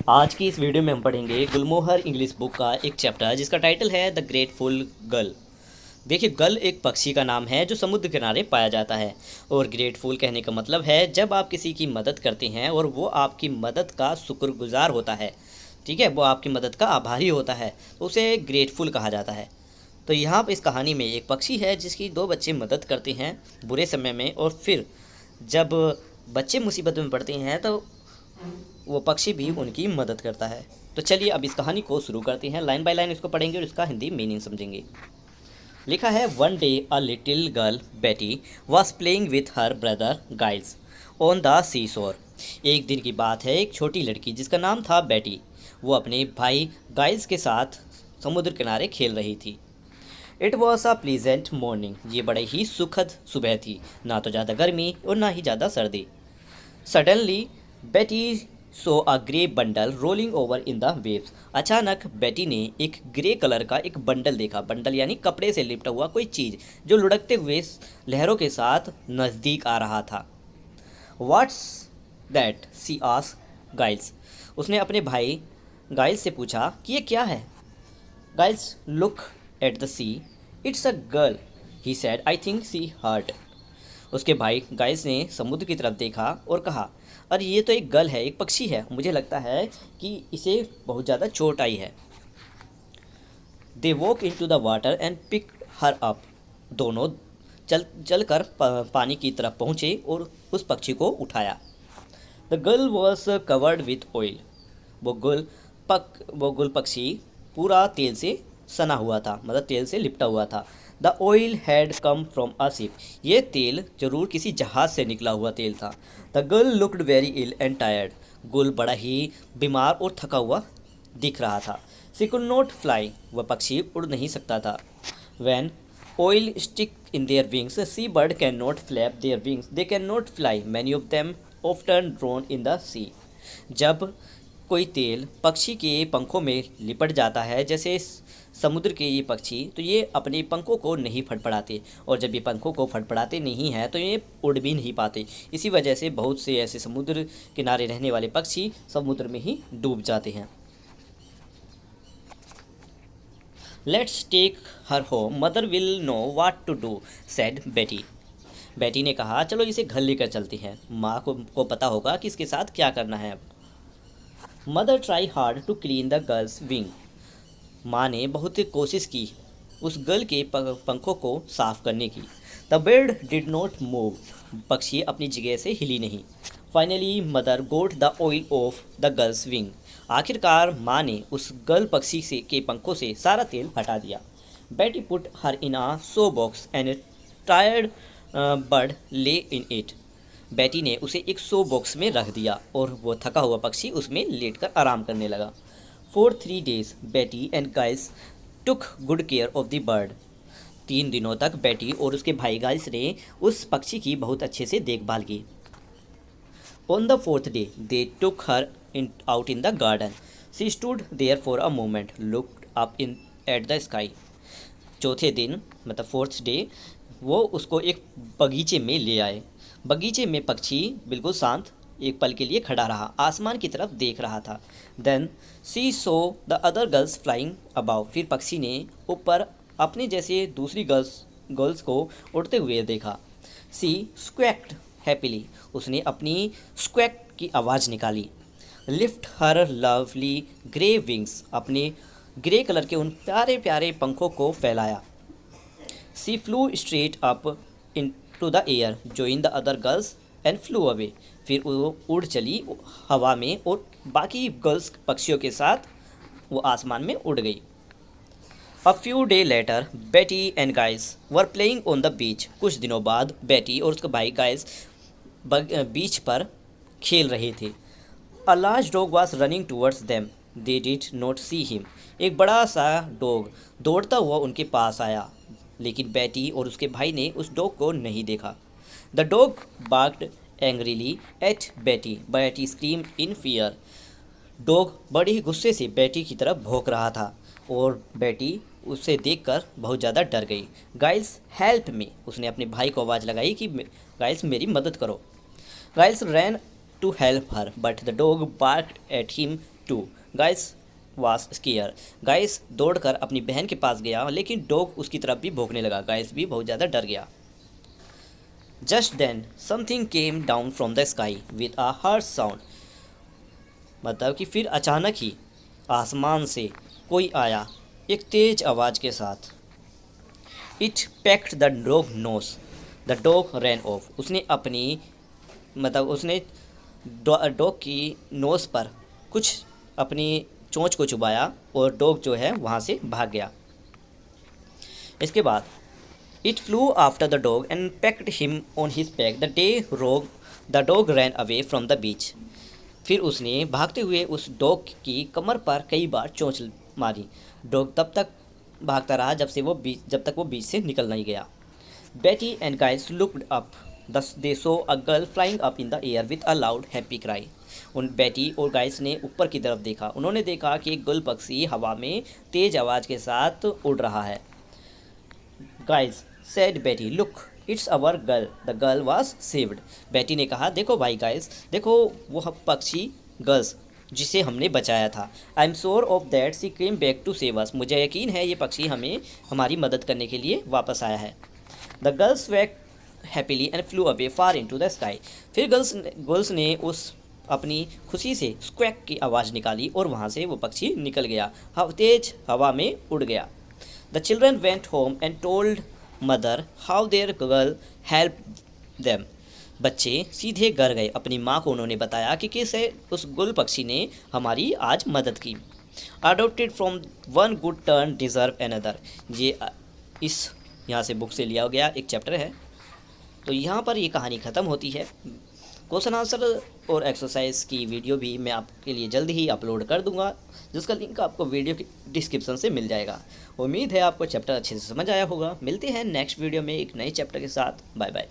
आज की इस वीडियो में हम पढ़ेंगे गुलमोहर इंग्लिश बुक का एक चैप्टर जिसका टाइटल है द ग्रेटफुल गर्ल। देखिए, गल एक पक्षी का नाम है जो समुद्र किनारे पाया जाता है। और ग्रेटफुल कहने का मतलब है जब आप किसी की मदद करते हैं और वो आपकी मदद का शुक्रगुजार होता है। ठीक है, वो आपकी मदद का आभारी होता है तो उसे ग्रेटफुल कहा जाता है। तो यहाँ पर इस कहानी में एक पक्षी है जिसकी दो बच्चे मदद करते हैं बुरे समय में, और फिर जब बच्चे मुसीबत में पड़ते हैं तो वो पक्षी भी उनकी मदद करता है। तो चलिए अब इस कहानी को शुरू करते हैं, लाइन बाय लाइन इसको पढ़ेंगे और इसका हिंदी मीनिंग समझेंगे। लिखा है, one day a little girl Betty was playing with her brother Giles on the sea shore. एक दिन की बात है, एक छोटी लड़की जिसका नाम था बेटी, वो अपने भाई गाइल्स के साथ समुद्र किनारे खेल रही थी। It was a pleasant morning, ये बड़े ही सुखद सुबह थी, ना तो ज़्यादा गर्मी और ना ही ज़्यादा सर्दी। Suddenly Betty saw a grey bundle rolling over in the waves. अचानक बेटी ने एक ग्रे कलर का एक बंडल देखा। बंडल यानी कपड़े से लिपटा हुआ कोई चीज़ जो लुढ़कते हुए लहरों के साथ नज़दीक आ रहा था। What's that, she asked Giles. उसने अपने भाई गाइल्स से पूछा कि ये क्या है। Giles look at the sea, it's a gull, he said, I think she's hurt. उसके भाई गाइस ने समुद्र की तरफ देखा और कहा, अरे ये तो एक गर्ल है, एक पक्षी है, मुझे लगता है कि इसे बहुत ज़्यादा चोट आई है। They walk into the water and pick her up. दोनों चल कर पानी की तरफ पहुँचे और उस पक्षी को उठाया। The girl was covered with oil. वो गुल पक्षी पूरा तेल से सना हुआ था, मतलब तेल से लिपटा हुआ था। The oil had come from a ship, ये तेल जरूर किसी जहाज़ से निकला हुआ तेल था। The gull looked very ill and tired, gull बड़ा ही बीमार और थका हुआ दिख रहा था। सी कुड नॉट फ्लाई, वह पक्षी उड़ नहीं सकता था। When oil stick in their wings, sea bird can not flap their wings, they can not fly, many of them often drown in the sea. जब कोई तेल पक्षी के पंखों में लिपट जाता है, जैसे समुद्र के ये पक्षी, तो ये अपने पंखों को नहीं फड़फड़ाते, और जब ये पंखों को फड़फड़ाते नहीं हैं तो ये उड़ भी नहीं पाते। इसी वजह से बहुत से ऐसे समुद्र किनारे रहने वाले पक्षी समुद्र में ही डूब जाते हैं। Let's take her home, mother will know what to do, said Betty. Betty ने कहा, चलो इसे घर लेकर चलते हैं, माँ को पता होगा कि इसके साथ क्या करना है अब। Mother try hard to clean the gull's wing. माँ ने बहुत कोशिश की उस गर्ल के पंखों को साफ करने की। The bird did not move, पक्षी अपनी जगह से हिली नहीं। Finally mother goat the oil of the gull's wing, आखिरकार माँ ने उस गर्ल पक्षी से के पंखों से सारा तेल हटा दिया। Betty put her in a shoe box and tired bird lay in it. बेटी ने उसे एक सो बॉक्स में रख दिया और वो थका हुआ पक्षी उसमें लेटकर आराम करने लगा। For 3 days, Betty and Giles took good care of the bird. 3 दिनों तक बेटी और उसके भाई गाइल्स ने उस पक्षी की बहुत अच्छे से देखभाल की। On the 4th day, they took her out in the garden. She stood there for a moment, looked up at the sky. चौथे दिन मतलब 4th डे, वो उसको एक बगीचे में ले आए। बगीचे में पक्षी बिल्कुल शांत एक पल के लिए खड़ा रहा, आसमान की तरफ देख रहा था। Then she saw the other gulls flying about, फिर पक्षी ने ऊपर अपने जैसे दूसरी गर्ल्स को उड़ते हुए देखा। सी स्क्वैक्ड हैप्पीली, उसने अपनी स्क्वैक की आवाज़ निकाली। Lift her lovely grey wings, अपने ग्रे कलर के उन प्यारे प्यारे पंखों को फैलाया। She flew straight up into the air, join the other gulls and flew away, फिर वो उड़ चली हवा में और बाकी गर्ल्स पक्षियों के साथ वो आसमान में उड़ गई। अ फ्यू डे लेटर बेटी and guys were playing on the beach, कुछ दिनों बाद बेटी और उसका भाई गाइस बीच पर खेल रहे थे। A large dog was running towards them, they did not see him, एक बड़ा सा डॉग दौड़ता हुआ उनके पास आया, लेकिन बेटी और उसके भाई ने उस डॉग को नहीं देखा। द डॉग बार्क्ड एंग्रीली एट बेटी, बेटी स्क्रीम इन फियर, डॉग बड़े ही गुस्से से बेटी की तरफ भौंक रहा था और बेटी उसे देखकर बहुत ज़्यादा डर गई। गाइल्स हेल्प मी, उसने अपने भाई को आवाज़ लगाई कि गाइल्स मेरी मदद करो। Giles ran to help her, but the dog barked at him too गाइस वाज स्केयर। गाइस दौड़कर अपनी बहन के पास गया, लेकिन डॉग उसकी तरफ भी भौंकने लगा। गाइस भी बहुत ज़्यादा डर गया। Just then something came down from the sky with a harsh sound. मतलब कि फिर अचानक ही आसमान से कोई आया एक तेज आवाज़ के साथ। It pecked the dog nose, the dog ran off. उसने अपनी उसने डॉग की नोस पर कुछ अपनी चोंच को चुभाया और डॉग जो है वहाँ से भाग गया। इसके बाद it flew after the dog and packed him on his back the dog ran away from the beach. फिर उसने भागते हुए उस डॉग की कमर पर कई बार चोंच मारी। डॉग तब तक भागता रहा जब तक वो बीच से निकल नहीं गया। बेटी and guys looked up they so a girl flying up in the air with a loud happy cry. उन बेटी और गाइस ने ऊपर की तरफ देखा। उन्होंने देखा कि एक गुल पक्षी हवा में तेज आवाज़ के साथ उड़ रहा है। गाइस सेड बेटी look it's our girl, the girl was saved. बेटी ने कहा देखो भाई गाइस, देखो वह पक्षी गर्ल्स जिसे हमने बचाया था। I am sure of that she came back to save us. मुझे यकीन है ये पक्षी हमारी मदद करने के लिए वापस आया है। The girls swayed happily and flew away far into the sky. फिर गर्ल्स ने उस अपनी खुशी से स्क्वैक की आवाज़ निकाली और वहाँ से वो पक्षी निकल गया, तेज हवा में उड़ गया। The children went home and told mother how their gull help them. बच्चे सीधे घर गए। अपनी माँ को उन्होंने बताया कि कैसे उस गुल पक्षी ने हमारी आज मदद की। Adopted from one good turn deserve another. ये इस यहाँ से बुक से लिया गया एक चैप्टर है। तो यहाँ पर ये कहानी ख़त्म होती है। क्वेश्चन आंसर और एक्सरसाइज की वीडियो भी मैं आपके लिए जल्द ही अपलोड कर दूंगा, जिसका लिंक आपको वीडियो के डिस्क्रिप्शन से मिल जाएगा। उम्मीद है आपको चैप्टर अच्छे से समझ आया होगा। मिलते हैं नेक्स्ट वीडियो में एक नए चैप्टर के साथ। Bye bye.